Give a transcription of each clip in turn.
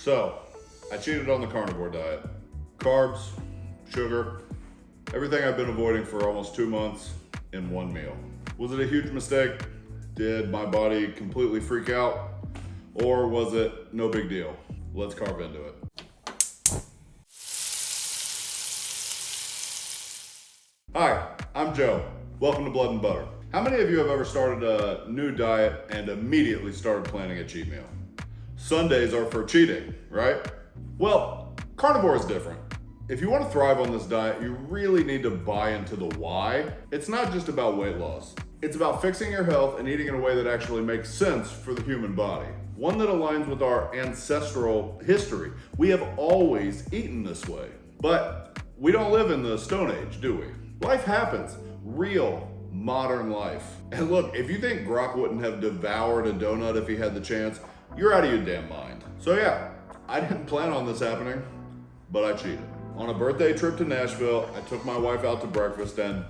So, I cheated on the carnivore diet. Carbs, sugar, everything I've been avoiding for almost 2 months in one meal. Was it a huge mistake? Did my body completely freak out? Or was it no big deal? Let's carve into it. Hi, I'm Joe. Welcome to Blood and Butter. How many of you have ever started a new diet and immediately started planning a cheat meal? Sundays are for cheating, right? Well, carnivore is different. If you want to thrive on this diet, you really need to buy into the why. It's not just about weight loss. It's about fixing your health and eating in a way that actually makes sense for the human body. One that aligns with our ancestral history. We have always eaten this way. But we don't live in the Stone Age, do we? Life happens. Real, modern life. And look, if you think Grok wouldn't have devoured a donut if he had the chance, you're out of your damn mind. So yeah, I didn't plan on this happening, but I cheated. On a birthday trip to Nashville, I took my wife out to breakfast and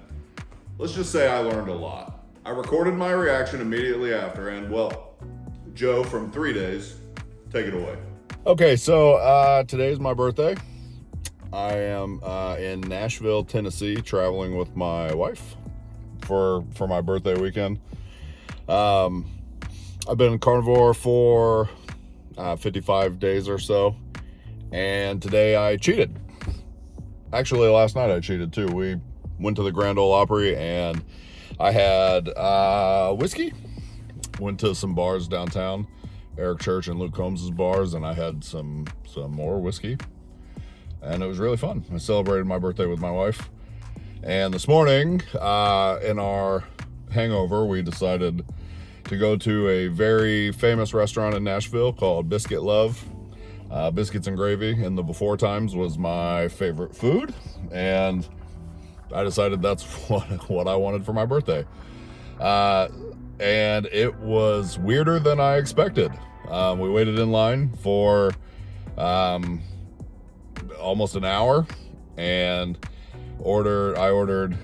let's just say I learned a lot. I recorded my reaction immediately after and well, Joe from 3 Days, take it away. Okay, so today's my birthday. I am in Nashville, Tennessee, traveling with my wife for my birthday weekend. I've been carnivore for 55 days or so, and today I cheated. Actually, last night I cheated too. We went to the Grand Ole Opry and I had whiskey. Went to some bars downtown, Eric Church and Luke Combs' bars, and I had some more whiskey. And it was really fun. I celebrated my birthday with my wife. And this morning, in our hangover, we decided to go to a very famous restaurant in Nashville called Biscuit Love. Biscuits and gravy in the before times was my favorite food. And I decided that's what I wanted for my birthday. And it was weirder than I expected. We waited in line for almost an hour and I ordered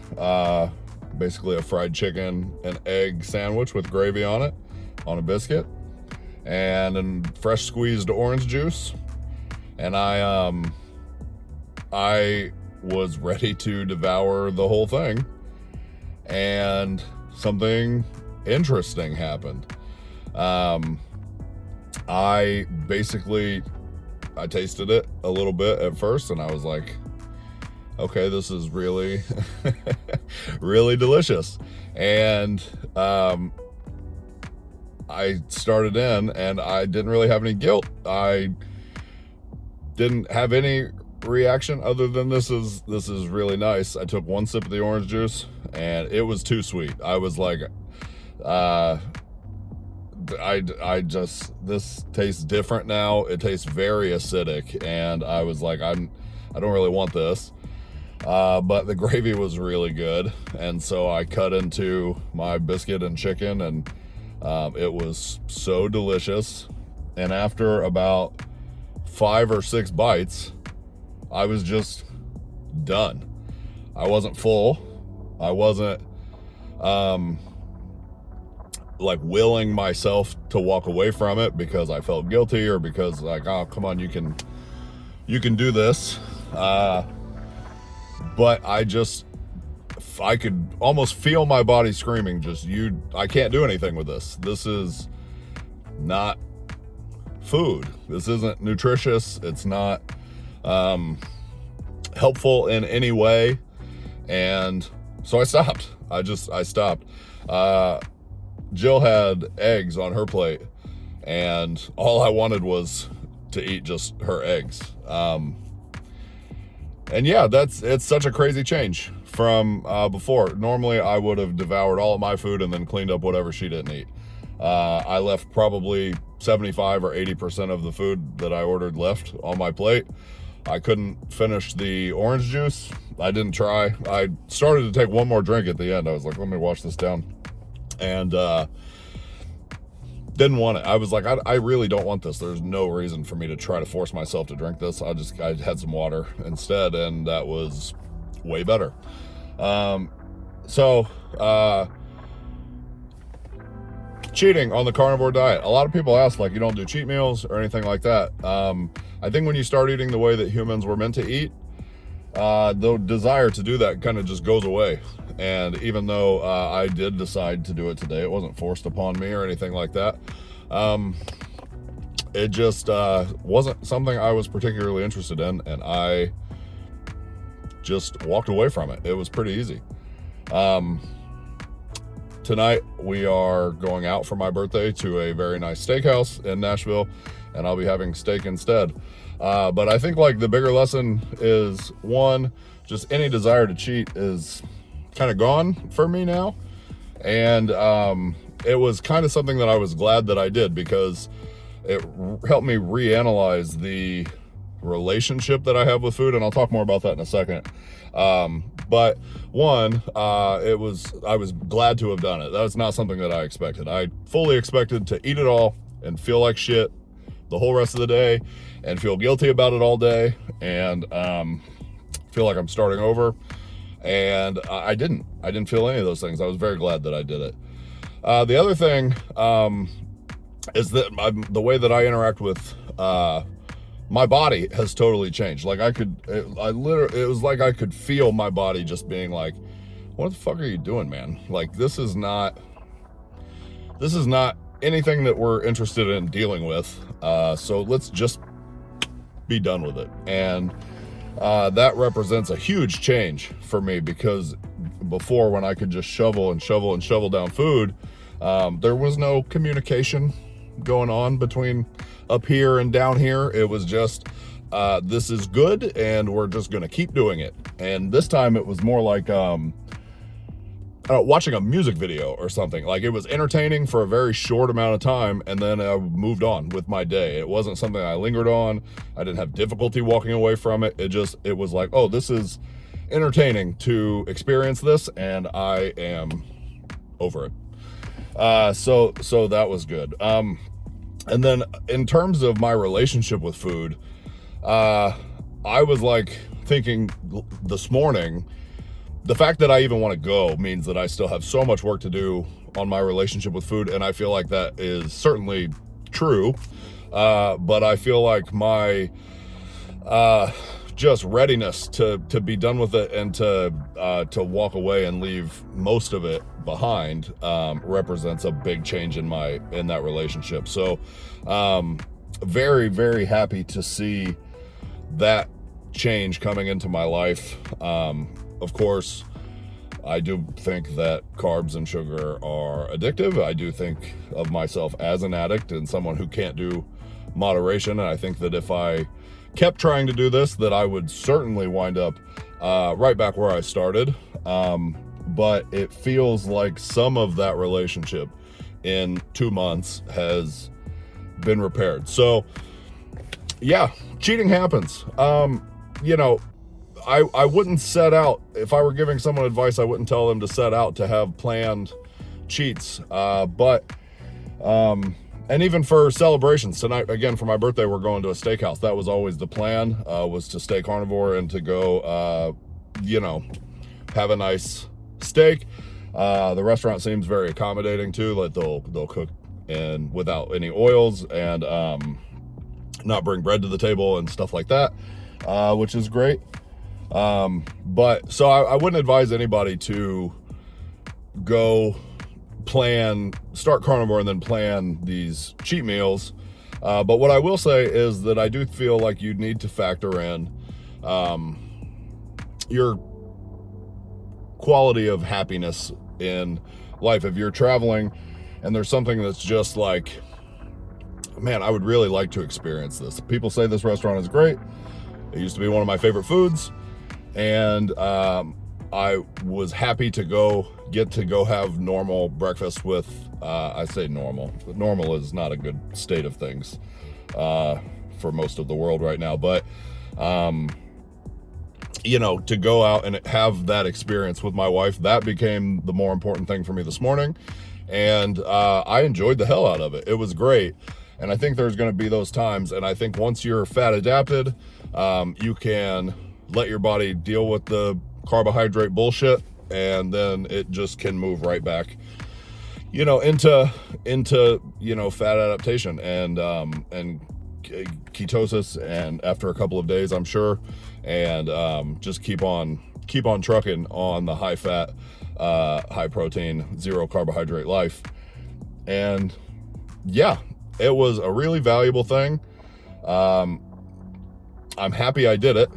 basically a fried chicken and egg sandwich with gravy on it on a biscuit and fresh squeezed orange juice, and I was ready to devour the whole thing, and something interesting happened. I tasted it a little bit at first and I was like, okay, this is really, really delicious. And I started in and I didn't really have any guilt. I didn't have any reaction other than this is really nice. I took one sip of the orange juice and it was too sweet. I was like, this tastes different now. It tastes very acidic, and I was like, I don't really want this. But the gravy was really good, and so I cut into my biscuit and chicken, and it was so delicious. And after about 5 or 6 bites, I was just done. I wasn't full. I wasn't like willing myself to walk away from it because I felt guilty or because like, oh, come on, you can do this. But I could almost feel my body screaming, I can't do anything with this. This is not food. This isn't nutritious. It's not helpful in any way. And so I stopped. I stopped. Jill had eggs on her plate, and all I wanted was to eat just her eggs. And yeah, it's such a crazy change from before. Normally, I would have devoured all of my food and then cleaned up whatever she didn't eat. I left probably 75 or 80% of the food that I ordered left on my plate. I couldn't finish the orange juice. I didn't try. I started to take one more drink at the end. I was like, let me wash this down. And didn't want it. I was like, I really don't want this. There's no reason for me to try to force myself to drink this. I had some water instead, and that was way better. cheating on the carnivore diet. A lot of people ask, like, you don't do cheat meals or anything like that. I think when you start eating the way that humans were meant to eat, the desire to do that kind of just goes away. And even though I did decide to do it today, it wasn't forced upon me or anything like that. It just wasn't something I was particularly interested in, and I just walked away from it. It was pretty easy. Tonight we are going out for my birthday to a very nice steakhouse in Nashville, and I'll be having steak instead. But I think, like, the bigger lesson is, one, just any desire to cheat is kind of gone for me now. And it was kind of something that I was glad that I did, because it helped me reanalyze the relationship that I have with food, and I'll talk more about that in a second. But one, I was glad to have done it. That was not something that I expected. I fully expected to eat it all and feel like shit the whole rest of the day and feel guilty about it all day and feel like I'm starting over. And I didn't feel any of those things. I was very glad that I did it. The other thing is that the way that I interact with my body has totally changed. Like, it was like I could feel my body just being like, what the fuck are you doing, man? Like, this is not anything that we're interested in dealing with. So let's just be done with it. And that represents a huge change for me, because before, when I could just shovel down food, there was no communication going on between up here and down here. It was just, this is good and we're just gonna keep doing it. And this time it was more like watching a music video or something. Like, it was entertaining for a very short amount of time, and then I moved on with my day. It wasn't something I lingered on. I didn't have difficulty walking away from it. It was like, oh, this is entertaining to experience this, and I am over it. So that was good. And then in terms of my relationship with food, I was like thinking this morning, the fact that I even want to go means that I still have so much work to do on my relationship with food. And I feel like that is certainly true. But I feel like my, just readiness to be done with it and to walk away and leave most of it behind, represents a big change in that relationship. So, very, very happy to see that change coming into my life. Of course, I do think that carbs and sugar are addictive. I do think of myself as an addict and someone who can't do moderation. And I think that if I kept trying to do this, that I would certainly wind up right back where I started. But it feels like some of that relationship in 2 months has been repaired. So yeah, cheating happens. I wouldn't set out, if I were giving someone advice, I wouldn't tell them to set out to have planned cheats. And even for celebrations tonight, again, for my birthday, we're going to a steakhouse. That was always the plan, was to stay carnivore and to go, have a nice steak. The restaurant seems very accommodating too. Like, they'll cook and without any oils and not bring bread to the table and stuff like that, which is great. But so I wouldn't advise anybody to go start carnivore and then plan these cheat meals. But what I will say is that I do feel like you need to factor in your quality of happiness in life. If you're traveling and there's something that's just like, man, I would really like to experience this. People say this restaurant is great. It used to be one of my favorite foods. And I was happy to get to go have normal breakfast with, I say normal. Normal is not a good state of things for most of the world right now. But, to go out and have that experience with my wife, that became the more important thing for me this morning. And I enjoyed the hell out of it. It was great. And I think there's going to be those times. And I think once you're fat adapted, you can let your body deal with the carbohydrate bullshit, and then it just can move right back into fat adaptation and ketosis, and after a couple of days, I'm sure, and just keep on trucking on the high fat, high protein, zero carbohydrate life. And yeah, it was a really valuable thing. I'm happy I did it.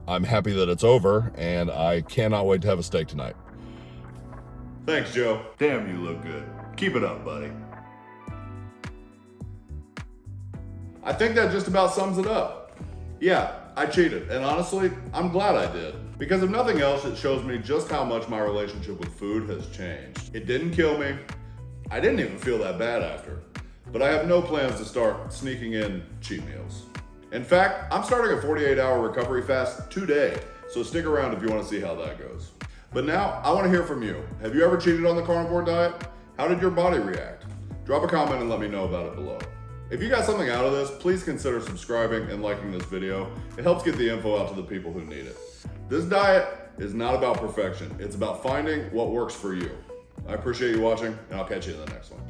I'm happy that it's over, and I cannot wait to have a steak tonight. Thanks, Joe. Damn, you look good. Keep it up, buddy. I think that just about sums it up. Yeah, I cheated, and honestly, I'm glad I did. Because if nothing else, it shows me just how much my relationship with food has changed. It didn't kill me. I didn't even feel that bad after. But I have no plans to start sneaking in cheat meals. In fact, I'm starting a 48-hour recovery fast today, so stick around if you want to see how that goes. But now, I want to hear from you. Have you ever cheated on the carnivore diet? How did your body react? Drop a comment and let me know about it below. If you got something out of this, please consider subscribing and liking this video. It helps get the info out to the people who need it. This diet is not about perfection. It's about finding what works for you. I appreciate you watching, and I'll catch you in the next one.